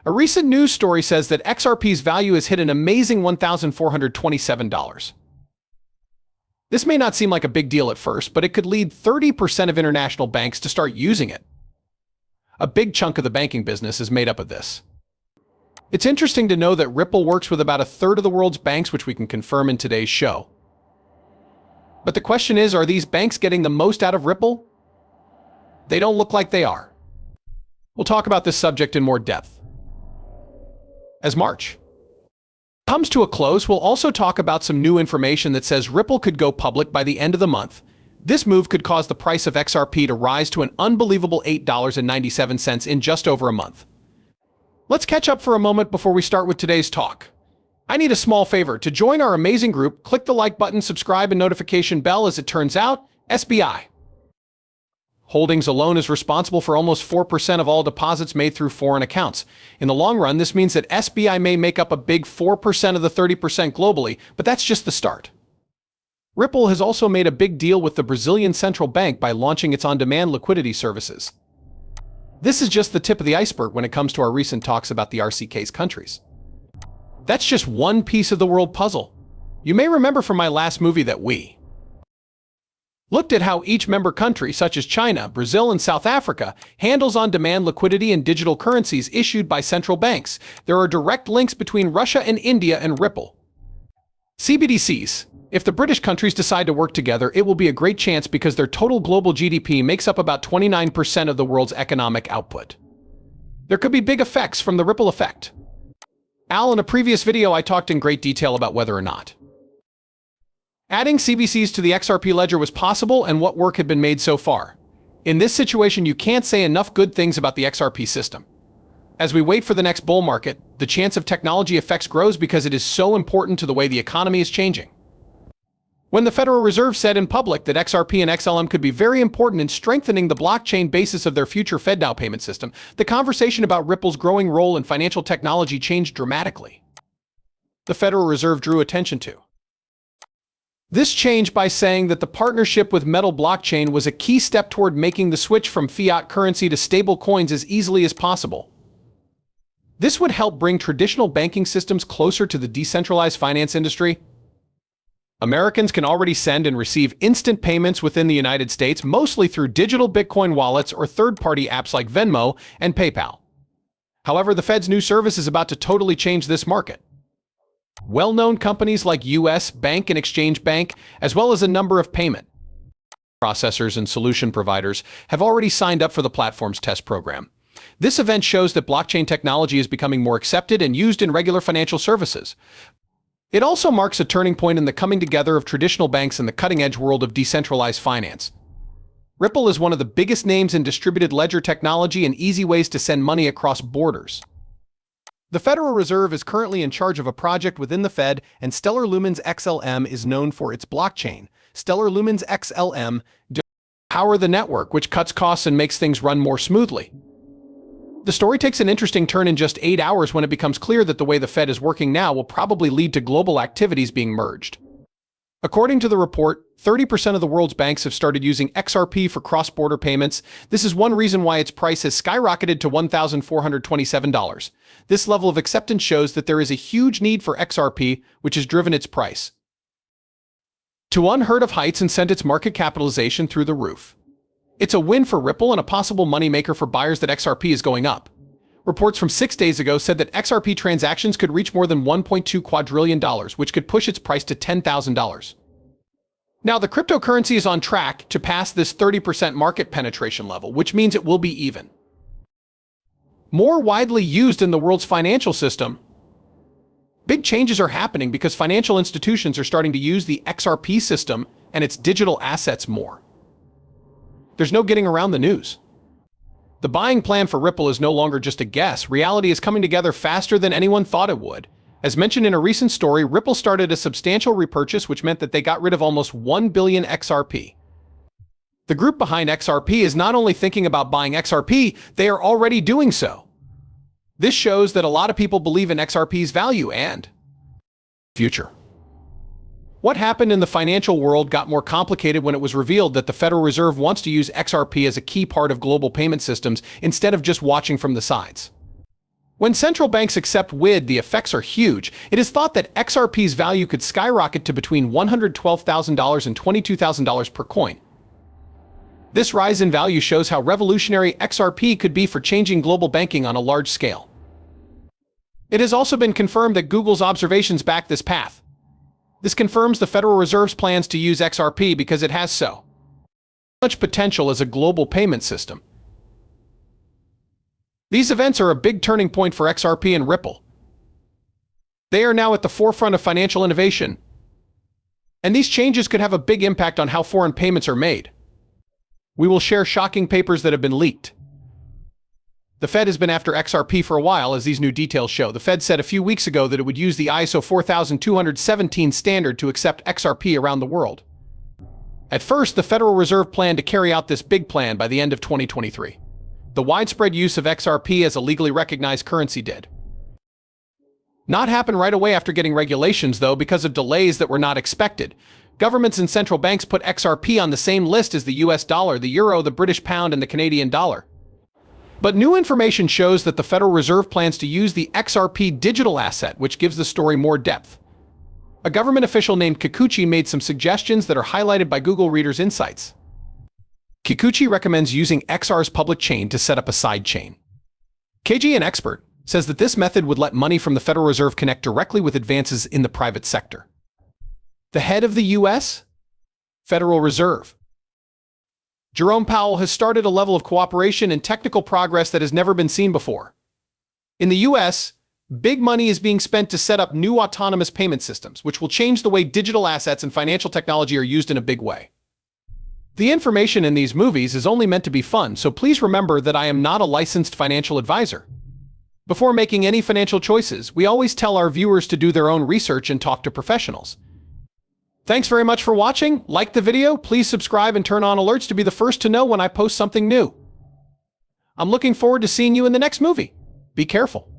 A recent news story says that XRP's value has hit an amazing $1,427. This may not seem like a big deal at first, but it could lead 30% of international banks to start using it. A big chunk of the banking business is made up of this. It's interesting to know that Ripple works with about a third of the world's banks, which we can confirm in today's show. But the question is, are these banks getting the most out of Ripple? They don't look like they are. We'll talk about this subject in more depth. As March comes to a close, we'll also talk about some new information that says Ripple could go public by the end of the month. This move could cause the price of XRP to rise to an unbelievable $8.97 in just over a month. Let's catch up for a moment before we start with today's talk. I need a small favor. To join our amazing group, click the like button, subscribe, and notification bell. As it turns out, SBI Holdings alone is responsible for almost 4% of all deposits made through foreign accounts. In the long run, this means that SBI may make up a big 4% of the 30% globally, but that's just the start. Ripple has also made a big deal with the Brazilian central bank by launching its on-demand liquidity services. This is just the tip of the iceberg when it comes to our recent talks about the RCK's countries. That's just one piece of the world puzzle. You may remember from my last movie that we looked at how each member country, such as China, Brazil, and South Africa, handles on-demand liquidity and digital currencies issued by central banks. There are direct links between Russia and India and Ripple. CBDCs. If the British countries decide to work together, it will be a great chance because their total global GDP makes up about 29% of the world's economic output. There could be big effects from the Ripple effect. In a previous video, I talked in great detail about whether or not adding CBDCs to the XRP ledger was possible and what work had been made so far. In this situation, you can't say enough good things about the XRP system. As we wait for the next bull market, the chance of technology effects grows because it is so important to the way the economy is changing. When the Federal Reserve said in public that XRP and XLM could be very important in strengthening the blockchain basis of their future FedNow payment system, the conversation about Ripple's growing role in financial technology changed dramatically. The Federal Reserve drew attention to this change by saying that the partnership with Metal Blockchain was a key step toward making the switch from fiat currency to stable coins as easily as possible. This would help bring traditional banking systems closer to the decentralized finance industry. Americans can already send and receive instant payments within the United States, mostly through digital Bitcoin wallets or third-party apps like Venmo and PayPal. However, the Fed's new service is about to totally change this market. Well-known companies like U.S. Bank and Exchange Bank, as well as a number of payment processors and solution providers, have already signed up for the platform's test program. This event shows that blockchain technology is becoming more accepted and used in regular financial services. It also marks a turning point in the coming together of traditional banks and the cutting-edge world of decentralized finance. Ripple is one of the biggest names in distributed ledger technology and easy ways to send money across borders. The Federal Reserve is currently in charge of a project within the Fed, and Stellar Lumens XLM is known for its blockchain. Stellar Lumens XLM power the network, which cuts costs and makes things run more smoothly. The story takes an interesting turn in just 8 hours when it becomes clear that the way the Fed is working now will probably lead to global activities being merged. According to the report, 30% of the world's banks have started using XRP for cross-border payments. This is one reason why its price has skyrocketed to $1,427. This level of acceptance shows that there is a huge need for XRP, which has driven its price to unheard of heights and sent its market capitalization through the roof. It's a win for Ripple and a possible moneymaker for buyers that XRP is going up. Reports from 6 days ago said that XRP transactions could reach more than $1.2 quadrillion, which could push its price to $10,000. Now, the cryptocurrency is on track to pass this 30% market penetration level, which means it will be even more widely used in the world's financial system. Big changes are happening because financial institutions are starting to use the XRP system and its digital assets more. There's no getting around the news. The buying plan for Ripple is no longer just a guess. Reality is coming together faster than anyone thought it would. As mentioned in a recent story, Ripple started a substantial repurchase, which meant that they got rid of almost 1 billion XRP. The group behind XRP is not only thinking about buying XRP, they are already doing so. This shows that a lot of people believe in XRP's value and future. What happened in the financial world got more complicated when it was revealed that the Federal Reserve wants to use XRP as a key part of global payment systems instead of just watching from the sides. When central banks accept WID, the effects are huge. It is thought that XRP's value could skyrocket to between $112,000 and $22,000 per coin. This rise in value shows how revolutionary XRP could be for changing global banking on a large scale. It has also been confirmed that Google's observations back this path. This confirms the Federal Reserve's plans to use XRP because it has so much potential as a global payment system. These events are a big turning point for XRP and Ripple. They are now at the forefront of financial innovation, and these changes could have a big impact on how foreign payments are made. We will share shocking papers that have been leaked. The Fed has been after XRP for a while, as these new details show. The Fed said a few weeks ago that it would use the ISO 4217 standard to accept XRP around the world. At first, the Federal Reserve planned to carry out this big plan by the end of 2023. The widespread use of XRP as a legally recognized currency did not happen right away after getting regulations, though, because of delays that were not expected. Governments and central banks put XRP on the same list as the US dollar, the euro, the British pound, and the Canadian dollar. But new information shows that the Federal Reserve plans to use the XRP digital asset, which gives the story more depth. A government official named Kikuchi made some suggestions that are highlighted by Google Reader's Insights. Kikuchi recommends using XR's public chain to set up a side chain. KG, an expert, says that this method would let money from the Federal Reserve connect directly with advances in the private sector. The head of the U.S. Federal Reserve, Jerome Powell, has started a level of cooperation and technical progress that has never been seen before. In the U.S., big money is being spent to set up new autonomous payment systems, which will change the way digital assets and financial technology are used in a big way. The information in these movies is only meant to be fun, so please remember that I am not a licensed financial advisor. Before making any financial choices, we always tell our viewers to do their own research and talk to professionals. Thanks very much for watching. Like the video, please subscribe and turn on alerts to be the first to know when I post something new. I'm looking forward to seeing you in the next movie. Be careful.